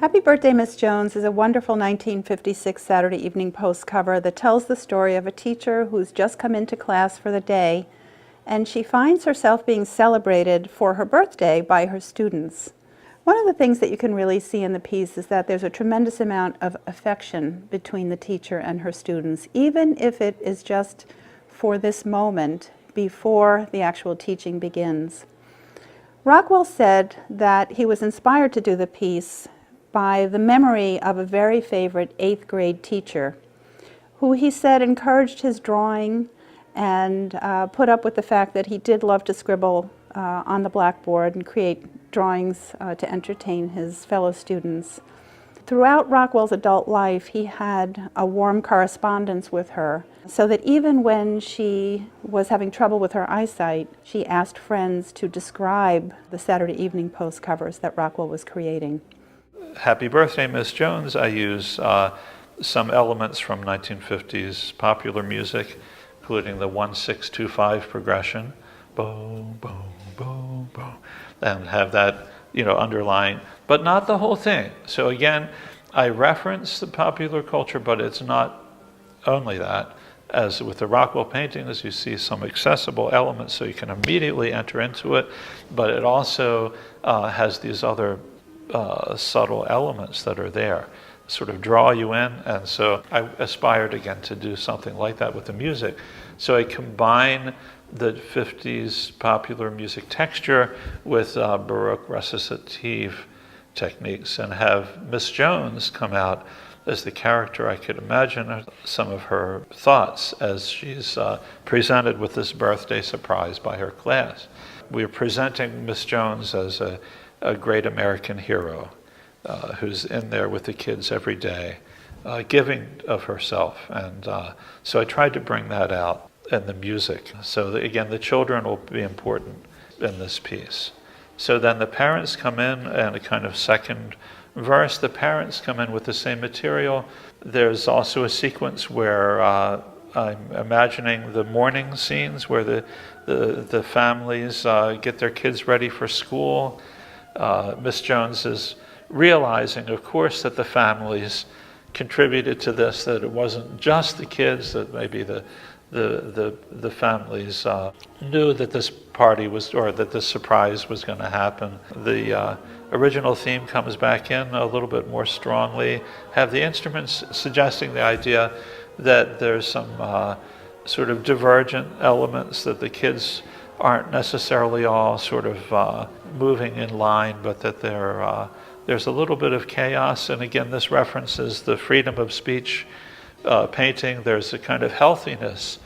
Happy Birthday, Miss Jones is a wonderful 1956 Saturday Evening Post cover that tells the story of a teacher who's just come into class for the day, and she finds herself being celebrated for her birthday by her students. One of the things that you can really see in the piece is that there's a tremendous amount of affection between the teacher and her students, even if it is just for this moment before the actual teaching begins. Rockwell said that he was inspired to do the piece by the memory of a very favorite 8th grade teacher who he said encouraged his drawing and put up with the fact that he did love to scribble on the blackboard and create drawings to entertain his fellow students. Throughout Rockwell's adult life, he had a warm correspondence with her, so that even when she was having trouble with her eyesight, she asked friends to describe the Saturday Evening Post covers that Rockwell was creating. Happy Birthday, Miss Jones. I use some elements from 1950s popular music, including the 1-6-2-5 progression, boom, boom, boom, boom, and have that, underlying, but not the whole thing. So again, I reference the popular culture, but it's not only that. As with the Rockwell paintings, you see some accessible elements, so you can immediately enter into it, but it also has these other subtle elements that are there, sort of draw you in, and so I aspired again to do something like that with the music. So I combine the 50s popular music texture with Baroque recitative techniques and have Miss Jones come out as the character I could imagine some of her thoughts as she's presented with this birthday surprise by her class. We're presenting Miss Jones as a great American hero who's in there with the kids every day, giving of herself. And so I tried to bring that out in the music. So again, the children will be important in this piece. So then the parents come in, and a kind of second verse, the parents come in with the same material. There's also a sequence where I'm imagining the morning scenes where the families get their kids ready for school. Miss Jones is realizing, of course, that the families contributed to this, that it wasn't just the kids, that maybe the families knew that this party was, or that this surprise was going to happen. The original theme comes back in a little bit more strongly, have the instruments suggesting the idea that there's some sort of divergent elements, that the kids aren't necessarily all sort of moving in line, but that there's a little bit of chaos. And again, this references the freedom of speech painting. There's a kind of healthiness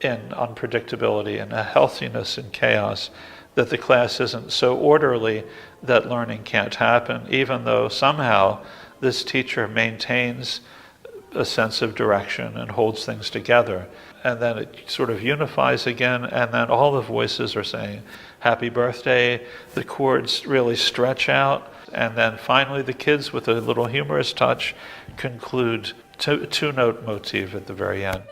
in unpredictability and a healthiness in chaos, that the class isn't so orderly that learning can't happen, even though somehow this teacher maintains a sense of direction and holds things together. And then it sort of unifies again, and then all the voices are saying happy birthday, the chords really stretch out, and then finally the kids, with a little humorous touch, conclude two-note motif at the very end.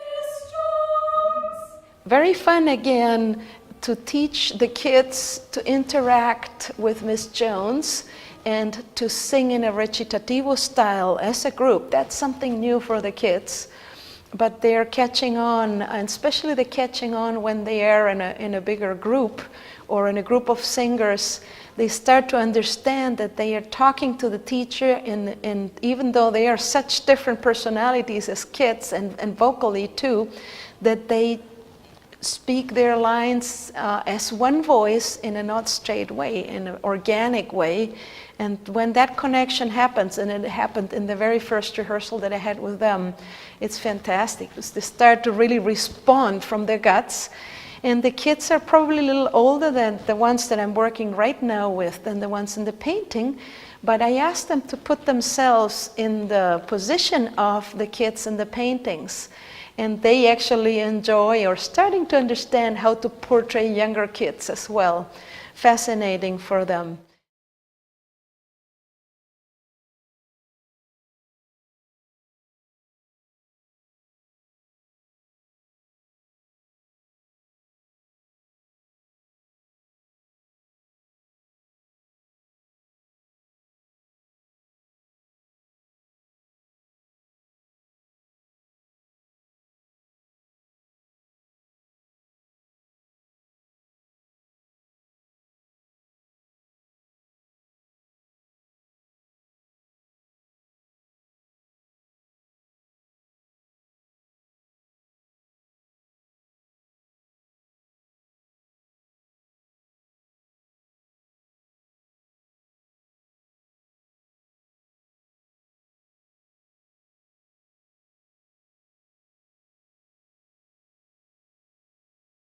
Very fun again to teach the kids to interact with Miss Jones and to sing in a recitativo style as a group. That's something new for the kids. But they're catching on, and especially they're catching on when they are in a bigger group or in a group of singers. They start to understand that they are talking to the teacher, and even though they are such different personalities as kids and vocally too, that they speak their lines as one voice in a not straight way, in an organic way. And when that connection happens, and it happened in the very first rehearsal that I had with them, it's fantastic. They start to really respond from their guts. And the kids are probably a little older than the ones that I'm working right now with, than the ones in the painting. But I asked them to put themselves in the position of the kids in the paintings. And they actually enjoy or starting to understand how to portray younger kids as well. Fascinating for them.